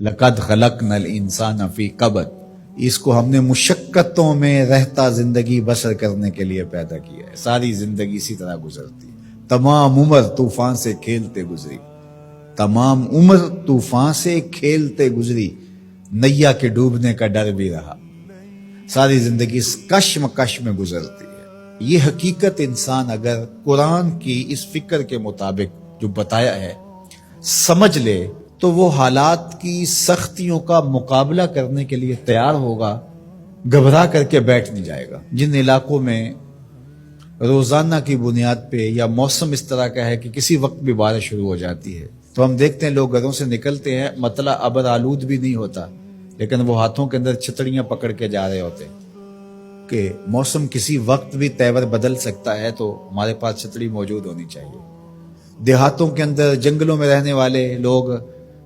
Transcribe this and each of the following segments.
لقد خلقنا الانسان فی کبد، اس کو ہم نے مشقتوں میں رہتا زندگی بسر کرنے کے لیے پیدا کیا ہے۔ ساری زندگی اسی طرح گزرتی ہے، تمام عمر طوفان سے کھیلتے گزری، تمام عمر طوفان سے کھیلتے گزری، نیا کے ڈوبنے کا ڈر بھی رہا، ساری زندگی اس کشمکش میں گزرتی ہے۔ یہ حقیقت انسان اگر قرآن کی اس فکر کے مطابق جو بتایا ہے سمجھ لے تو وہ حالات کی سختیوں کا مقابلہ کرنے کے لیے تیار ہوگا، گھبرا کر کے بیٹھ نہیں جائے گا۔ جن علاقوں میں روزانہ کی بنیاد پہ یا موسم اس طرح کا ہے کہ کسی وقت بھی بارش شروع ہو جاتی ہے، تو ہم دیکھتے ہیں لوگ گھروں سے نکلتے ہیں، مطلع ابر آلود بھی نہیں ہوتا، لیکن وہ ہاتھوں کے اندر چھتریاں پکڑ کے جا رہے ہوتے ہیں کہ موسم کسی وقت بھی تیور بدل سکتا ہے، تو ہمارے پاس چھتری موجود ہونی چاہیے۔ دیہاتوں کے اندر جنگلوں میں رہنے والے لوگ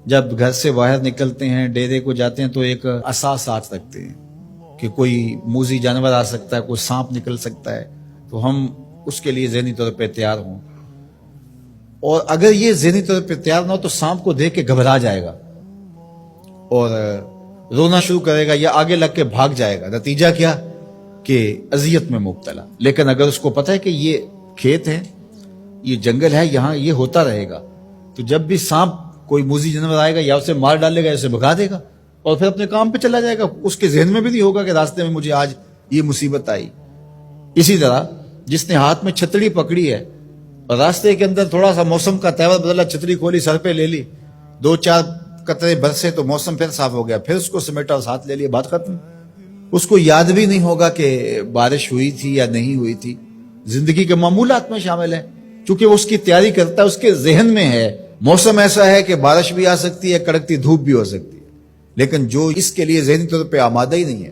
جب گھر سے باہر نکلتے ہیں، ڈیرے کو جاتے ہیں، تو ایک عصا ساتھ رکھتے ہیں کہ کوئی موذی جانور آ سکتا ہے، کوئی سانپ نکل سکتا ہے، تو ہم اس کے لیے ذہنی طور پہ تیار ہوں۔ اور اگر یہ ذہنی طور پہ تیار نہ ہو تو سانپ کو دیکھ کے گھبرا جائے گا اور رونا شروع کرے گا یا آگے لگ کے بھاگ جائے گا، نتیجہ کیا کہ اذیت میں مبتلا۔ لیکن اگر اس کو پتہ ہے کہ یہ کھیت ہے، یہ جنگل ہے، یہاں یہ ہوتا رہے گا، تو جب بھی سانپ کوئی موذی جانور آئے گا یا اسے مار ڈالے گا یا اسے بھگا دے گا اور پھر اپنے کام پہ چلا جائے گا، اس کے ذہن میں بھی نہیں ہوگا کہ راستے میں مجھے آج یہ مصیبت آئی۔ اسی طرح جس نے ہاتھ میں چھتری پکڑی ہے اور راستے کے اندر تھوڑا سا موسم کا تیور بدلا، چھتری کھولی، سر پہ لے لی، 2-4 قطرے برسے تو موسم پھر صاف ہو گیا، پھر اس کو سمیٹا اور ساتھ لے لیا، بات ختم۔ اس کو یاد بھی نہیں ہوگا کہ بارش ہوئی تھی یا نہیں ہوئی تھی، زندگی کے معمولات میں شامل ہے، چونکہ وہ اس کی تیاری کرتا ہے، اس کے ذہن میں ہے موسم ایسا ہے کہ بارش بھی آ سکتی ہے، کڑکتی دھوپ بھی ہو سکتی ہے، لیکن جو اس کے لیے ذہنی طور پہ آمادہ ہی نہیں ہے،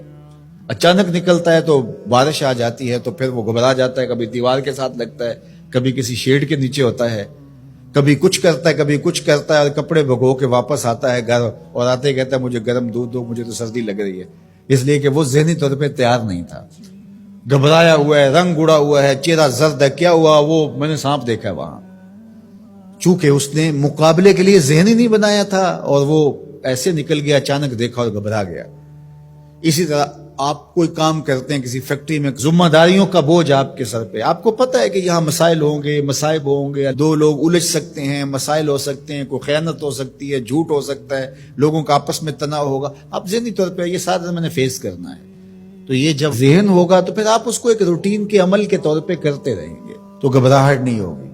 اچانک نکلتا ہے تو بارش آ جاتی ہے تو پھر وہ گھبرا جاتا ہے، کبھی دیوار کے ساتھ لگتا ہے، کبھی کسی شیڈ کے نیچے ہوتا ہے، کبھی کچھ کرتا ہے، کبھی کچھ کرتا ہے، اور کپڑے بھگو کے واپس آتا ہے گھر، اور آتے ہی کہتا ہے مجھے گرم دودھ دو، مجھے تو سردی لگ رہی ہے، اس لیے کہ وہ ذہنی طور پہ تیار نہیں تھا، گھبرایا ہوا ہے، رنگ اڑا ہوا ہے، چہرہ زرد ہے، کیا ہوا؟ وہ میں نے سانپ دیکھا ہے وہاں، چونکہ اس نے مقابلے کے لیے ذہن ہی نہیں بنایا تھا اور وہ ایسے نکل گیا، اچانک دیکھا اور گھبرا گیا۔ اسی طرح آپ کوئی کام کرتے ہیں کسی فیکٹری میں، ذمہ داریوں کا بوجھ آپ کے سر پہ، آپ کو پتہ ہے کہ یہاں مسائل ہوں گے، مصائب ہوں گے، 2 لوگ الجھ سکتے ہیں، مسائل ہو سکتے ہیں، کوئی خیانت ہو سکتی ہے، جھوٹ ہو سکتا ہے، لوگوں کا آپس میں تناؤ ہوگا، آپ ذہنی طور پہ یہ سارا میں نے فیس کرنا ہے، تو یہ جب ذہن ہوگا تو پھر آپ اس کو ایک روٹین کے عمل کے طور پہ کرتے رہیں گے تو گھبراہٹ نہیں ہوگی۔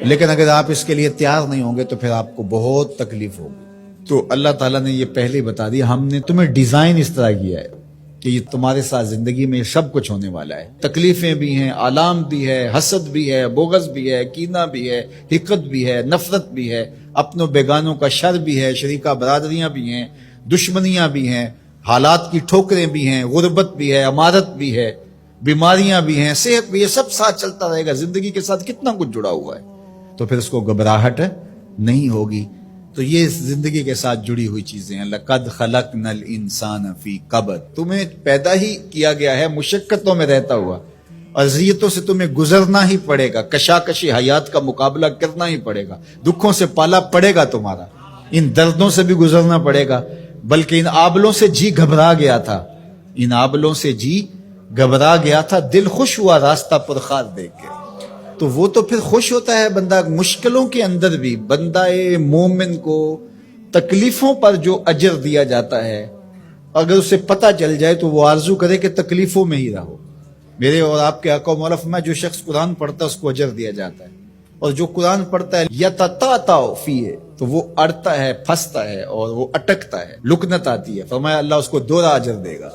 لیکن اگر آپ اس کے لیے تیار نہیں ہوں گے تو پھر آپ کو بہت تکلیف ہوگی۔ تو اللہ تعالیٰ نے یہ پہلے ہی بتا دیا، ہم نے تمہیں ڈیزائن اس طرح کیا ہے کہ یہ تمہارے ساتھ زندگی میں سب کچھ ہونے والا ہے، تکلیفیں بھی ہیں، آلام بھی ہے، حسد بھی ہے، بغض بھی ہے، کینہ بھی ہے، حقد بھی ہے، نفرت بھی ہے، اپنوں بیگانوں کا شر بھی ہے، شریکہ برادریاں بھی ہیں، دشمنیاں بھی ہیں، حالات کی ٹھوکریں بھی ہیں، غربت بھی ہے، امارت بھی ہے، بیماریاں بھی ہیں، صحت بھی ہے، سب ساتھ چلتا رہے گا، زندگی کے ساتھ کتنا کچھ جڑا ہوا ہے، تو پھر اس کو گھبراہٹ نہیں ہوگی۔ تو یہ زندگی کے ساتھ جڑی ہوئی چیزیں ہیں۔ لقد خلقنا الانسان فی کبد، تمہیں پیدا ہی کیا گیا ہے مشقتوں میں رہتا ہوا، اذیتوں سے تمہیں گزرنا ہی پڑے گا، کشاکشی حیات کا مقابلہ کرنا ہی پڑے گا، دکھوں سے پالا پڑے گا تمہارا، ان دردوں سے بھی گزرنا پڑے گا، بلکہ ان آبلوں سے جی گھبرا گیا تھا، ان آبلوں سے جی گھبرا گیا تھا، دل خوش ہوا راستہ پرخار دیکھ کے۔ تو وہ تو پھر خوش ہوتا ہے بندہ مشکلوں کے اندر بھی، بندہ مومن کو تکلیفوں پر جو اجر دیا جاتا ہے اگر اسے پتہ چل جائے تو وہ آرزو کرے کہ تکلیفوں میں ہی رہو۔ میرے اور آپ کے آقا و مولا فرمایا جو شخص قرآن پڑھتا ہے اس کو اجر دیا جاتا ہے، اور جو قرآن پڑھتا ہے یتتعتع فیہ تو وہ اڑتا ہے، پھنستا ہے اور وہ اٹکتا ہے، لکنت آتی ہے، فرمایا اللہ اس کو 2 اجر دے گا۔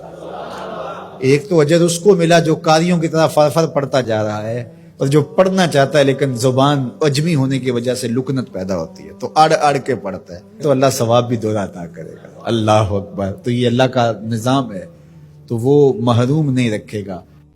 ایک تو اجر اس کو ملا جو قاریوں کی طرح فر پڑھتا جا رہا ہے، اور جو پڑھنا چاہتا ہے لیکن زبان عجمی ہونے کی وجہ سے لکنت پیدا ہوتی ہے تو اڑ کے پڑھتا ہے، تو اللہ ثواب بھی 2 عطا کرے گا۔ اللہ اکبر! تو یہ اللہ کا نظام ہے، تو وہ محروم نہیں رکھے گا۔